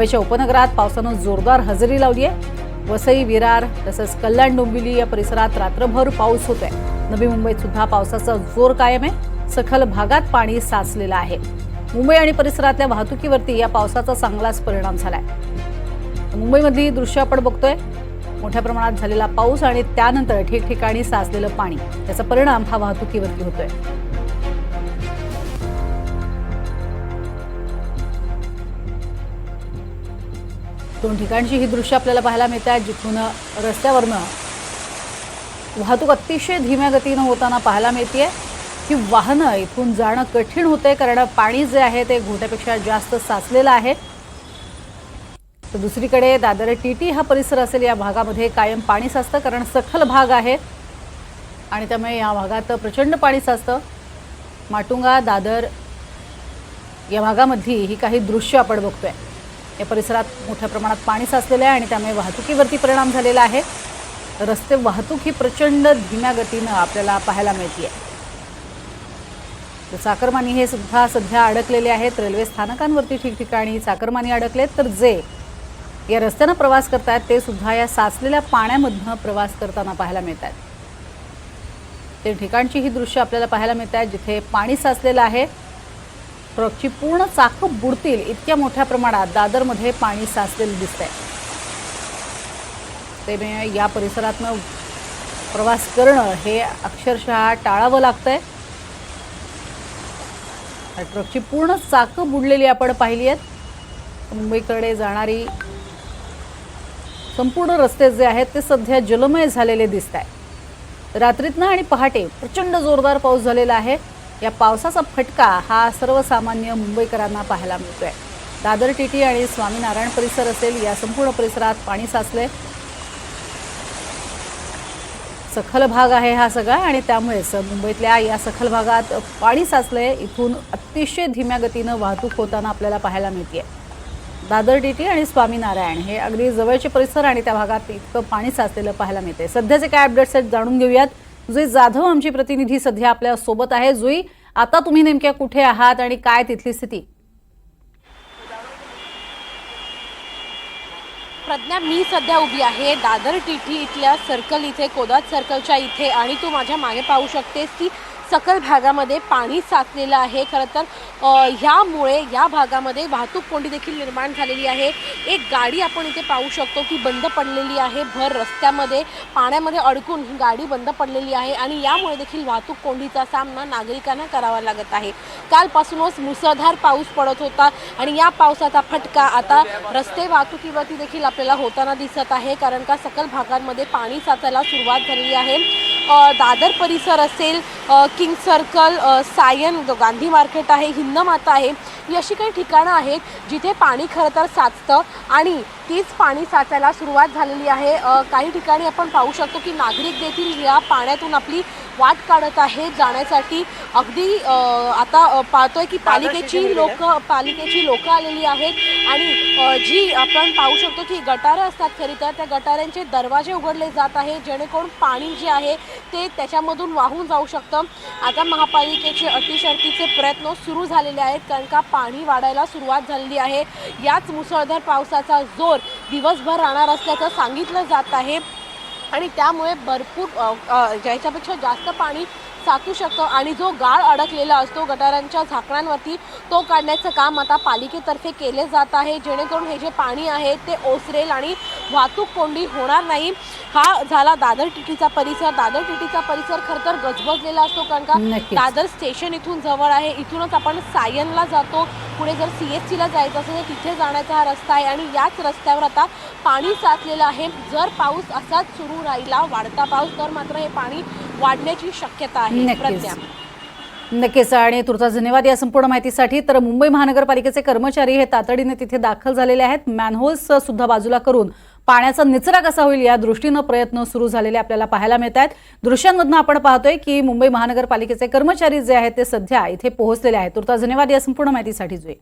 मुंबईच्या उपनगरात पावसानं जोरदार हजेरी लावली आहे। वसई, विरार तसंच कल्याण, डोंबिवली या परिसरात रात्रभर पाऊस होतोय। नवी मुंबईत सुद्धा पावसाचा जोर कायम आहे। सखल भागात पाणी साचलेलं आहे। मुंबई आणि परिसरातल्या वाहतुकीवरती या पावसाचा चांगलाच परिणाम झालाय। मुंबईमधली दृश्य आपण बघतोय। मोठ्या प्रमाणात झालेला पाऊस आणि त्यानंतर ठिकठिकाणी साचलेलं पाणी, त्याचा परिणाम हा वाहतुकीवरती होतोय। दोन ठिकाणची ही दृश्य आपल्याला पाहायला मिळतात, जिथून रस्त्यावरनं वाहतूक अतिशय धीम्या गतीनं होताना पाहायला मिळते। ही वाहनं इथून जाणं कठीण होते, कारण पाणी जे आहे ते घोट्यापेक्षा जास्त साचलेलं आहे। तर दुसरीकडे दादर टीटी हा परिसर असेल, या भागामध्ये कायम पाणी साचतं, कारण सखल भाग आहे आणि त्यामुळे या भागात प्रचंड पाणी साचतं। माटुंगा, दादर या भागामधली ही काही दृश्य आपण बघतोय। या परिसरात मोठ्या प्रमाणात पाणी साचलेलं आहे आणि त्यामुळे वाहतुकीवरती परिणाम झालेला आहे। रस्ते वाहतूक ही प्रचंड धीम्या गतीनं आपल्याला पाहायला मिळते। चाकरमानी हे सुद्धा सध्या अडकलेले आहेत। रेल्वे स्थानकांवरती ठिकठिकाणी चाकरमानी अडकलेत, तर जे या रस्त्यानं प्रवास करतात ते सुद्धा या साचलेल्या पाण्यामधनं प्रवास करताना पाहायला मिळतात। ते ठिकाणची ही दृश्य आपल्याला पाहायला मिळतात, जिथे पाणी साचलेलं आहे। ट्रकची पूर्ण चाकं बुडतील इतक्या मोठ्या प्रमाणात दादरमध्ये पाणी साचलेलं दिसतंय। त्यामुळे या परिसरातनं प्रवास करणं हे अक्षरशः टाळावं लागतंय। ट्रकची पूर्ण चाकं बुडलेली आपण पाहिली आहेत। मुंबईकडे जाणारी संपूर्ण रस्ते जे आहेत ते सध्या जलमय झालेले दिसत आहेत। रात्रीतनं आणि पहाटे प्रचंड जोरदार पाऊस झालेला आहे। या पावसाचा फटका हा सर्वसामान्य मुंबईकरांना पाहायला मिळतोय। दादर टीटी आणि स्वामीनारायण परिसर असेल, या संपूर्ण परिसरात पाणी साचले। सखल भाग आहे हा सगळा आणि त्यामुळेच मुंबईतल्या या सखल भागात पाणी साचले। इथून अतिशय धीम्या गतीनं वाहतूक होताना आपल्याला पाहायला मिळते। दादर टीटी आणि स्वामीनारायण हे अगदी जवळचे परिसर आणि त्या भागात इतकं पाणी साचलेलं पाहायला मिळते। सध्याचे काय अपडेट्स आहेत जाणून घेऊयात। जुई जाधव आमची प्रतिनिधी सध्या आपल्या सोबत आहे। जुई, आता तुम्ही नेमक्या कुठे आहात आणि काय तिथली स्थिती? प्रज्ञा, मी सध्या उभी आहे दादर टीटी इथल्या सर्कल इथे, कोदात सर्कलच्या इथे, आणि तू माझ्या मागे पाहू शकतेस की सखल भागामध्ये पाणी साचलेलं आहे। खरं तर ह्यामुळे या भागामध्ये वाहतूक कोंडी देखील निर्माण झालेली आहे। एक गाडी आपण इथे पाहू शकतो की बंद पडलेली आहे। भर रस्त्यामध्ये पाण्यामध्ये अडकून ही गाडी बंद पडलेली आहे आणि यामुळे देखील वाहतूक कोंडीचा सामना नागरिकांना करावा लागत आहे। कालपासूनच मुसळधार पाऊस पडत होता आणि या पावसाचा फटका आता रस्ते वाहतुकीवरती देखील आपल्याला होताना दिसत आहे, कारण का सखल भागांमध्ये पाणी साचायला सुरुवात झालेली आहे। दादर परिसर असेल, king circle, Sion, Gandhi market आहे, हिंदमाता आहे, ही अशी काही ठिकाणं आहेत जिथे पाणी खरं तर साचतं आणि तीच पाणी साचायला सुरुवात झालेली आहे। काही ठिकाणी आपण पाहू शकतो की नागरिक देखील या पाण्यातून आपली वाट काढत आहेत जाण्यासाठी। अगदी आता पाहतोय की पालिकेची लोक आलेली आहेत आणि जी आपण पाहू शकतो की गटारं असतात, खरी तर त्या गटारांचे दरवाजे उघडले जात आहेत, जेणेकरून पाणी जे आहे ते त्याच्यामधून वाहून जाऊ शकतं। आता महापालिकेचे अटीशर्तीचे प्रयत्न सुरू झालेले आहेत, कारण का पाणी वाढायला सुरुवात झालेली आहे। याच मुसळधार पावसाचा जोर दिवसभर राहणार असल्याचं सांगितलं जात आहे आणि त्यामुळे भरपूर ज्याच्यापेक्षा जास्त पाणी साचू शकतं आणि जो गाळ अडकलेला असतो गटारांच्या झाकणांवरती, तो काढण्याचं काम आता पालिकेतर्फे केले जात आहे, जेणेकरून हे जे पाणी आहे ते ओसरेल आणि वाहतूक कोंडी होणार नाही। हा झाला दादर टीटीचा परिसर। दादर टीटीचा परिसर खरं तर गजबजलेला असतो, कारण का दादर स्टेशन इथून जवळ आहे। इथूनच आपण सायनला जातो, पुढे जर CSTला जायचं असेल तर तिथे जाण्याचा हा रस्ता आहे आणि याच रस्त्यावर आता पाणी साचलेलं आहे। जर पाऊस असाच सुरू राहिला, वाढता पाऊस, तर मात्र हे पाणी वाढण्याची शक्यता आहे। नक्कीच आणि तुर्तास धन्यवाद या संपूर्ण माहितीसाठी। तर मुंबई महानगरपालिकेचे कर्मचारी हे तातडीने तिथे दाखल झालेले आहेत। मॅनहोल्स सुद्धा बाजूला करून पाण्याचा निचरा कसा होईल या दृष्टीने प्रयत्न सुरू झालेले आपल्याला पाहायला मिळत आहेत। दृश्यांमधून आपण पाहतोय की मुंबई महानगरपालिकेचे कर्मचारी जे आहेत ते सध्या इथे पोहोचलेले आहेत। तुर्तास धन्यवाद या संपूर्ण माहितीसाठी जुई।